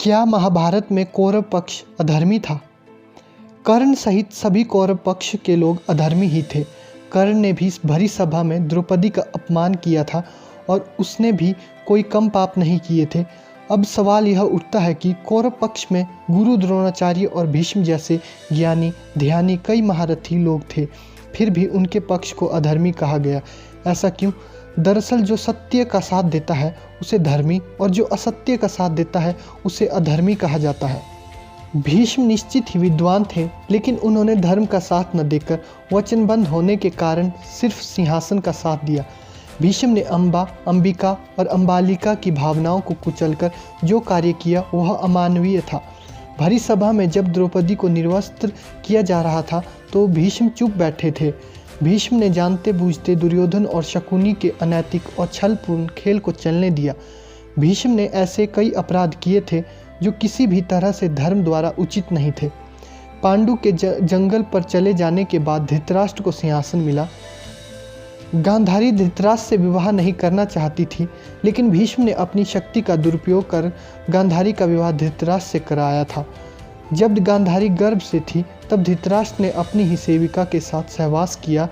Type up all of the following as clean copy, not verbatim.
क्या महाभारत में कौरव पक्ष अधर्मी था? कर्ण सहित सभी कौरव पक्ष के लोग अधर्मी ही थे। कर्ण ने भी भरी सभा में द्रौपदी का अपमान किया था और उसने भी कोई कम पाप नहीं किए थे। अब सवाल यह उठता है कि कौरव पक्ष में गुरु द्रोणाचार्य और भीष्म जैसे ज्ञानी ध्यानी कई महारथी लोग थे, फिर भी उनके पक्ष को अधर्मी कहा गया। ऐसा क्यों? दरअसल जो सत्य का साथ देता है उसे धर्मी और जो असत्य का साथ देता है उसे अधर्मी कहा जाता है। भीष्म निश्चित ही विद्वान थे, लेकिन उन्होंने धर्म का साथ न देकर वचनबद्ध होने के कारण सिर्फ सिंहासन का साथ दिया। भीष्म ने अम्बा, अंबिका और अम्बालिका की भावनाओं को कुचलकर जो कार्य किया वह अमानवीय था। भरी सभा में जब द्रौपदी को निर्वस्त्र किया जा रहा था तो भीष्म चुप बैठे थे। भीष्म ने जानते बूझते दुर्योधन और शकुनी के अनैतिक और छलपूर्ण खेल को चलने दिया। भीष्म ने ऐसे कई अपराध किए थे जो किसी भी तरह से धर्म द्वारा उचित नहीं थे। पांडु के जंगल पर चले जाने के बाद धृतराष्ट्र को सिंहासन मिला। गांधारी धृतराष्ट्र से विवाह नहीं करना चाहती थी, लेकिन भीष्म ने अपनी शक्ति का दुरुपयोग कर गांधारी का विवाह धृतराष्ट्र से कराया था। जब गांधारी गर्भ से थी तब धृतराष्ट्र ने अपनी ही सेविका के साथ सहवास किया,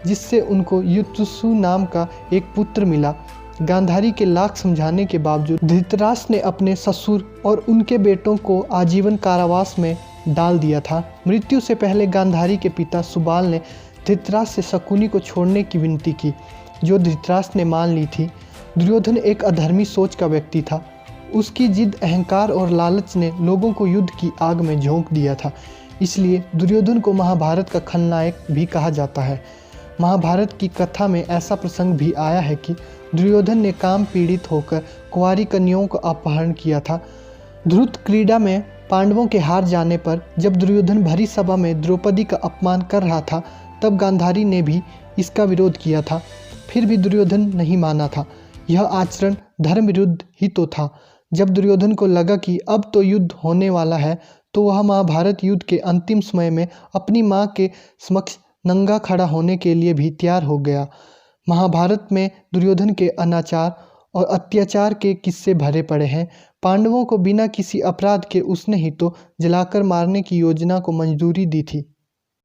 जिससे उनको युतसु नाम का एक पुत्र मिला। गांधारी के लाख समझाने के बावजूद धृतराष्ट्र ने अपने ससुर और उनके बेटों को आजीवन कारावास में डाल दिया था। मृत्यु से पहले गांधारी के पिता सुबाल ने धृतराष्ट्र से शकुनी को छोड़ने की विनती की, जो धृतराष्ट्र ने मान ली थी। दुर्योधन एक अधर्मी सोच का व्यक्ति था। उसकी जिद, अहंकार और लालच ने लोगों को युद्ध की आग में झोंक दिया था। इसलिए दुर्योधन को महाभारत का खलनायक भी कहा जाता है। महाभारत की कथा में ऐसा प्रसंग भी आया है कि दुर्योधन ने काम पीड़ित होकर कुंवारी कन्याओं का अपहरण किया था। ध्रुत क्रीड़ा में पांडवों के हार जाने पर जब दुर्योधन भरी सभा में द्रौपदी का अपमान कर रहा था, तब गांधारी ने भी इसका विरोध किया था। फिर भी दुर्योधन नहीं माना था। यह आचरण धर्म विरुद्ध ही तो था। जब दुर्योधन को लगा कि अब तो युद्ध होने वाला है, तो वह महाभारत युद्ध के अंतिम समय में अपनी माँ के समक्ष नंगा खड़ा होने के लिए भी तैयार हो गया। महाभारत में दुर्योधन के अनाचार और अत्याचार के किस्से भरे पड़े हैं। पांडवों को बिना किसी अपराध के उसने ही तो जलाकर मारने की योजना को मंजूरी दी थी।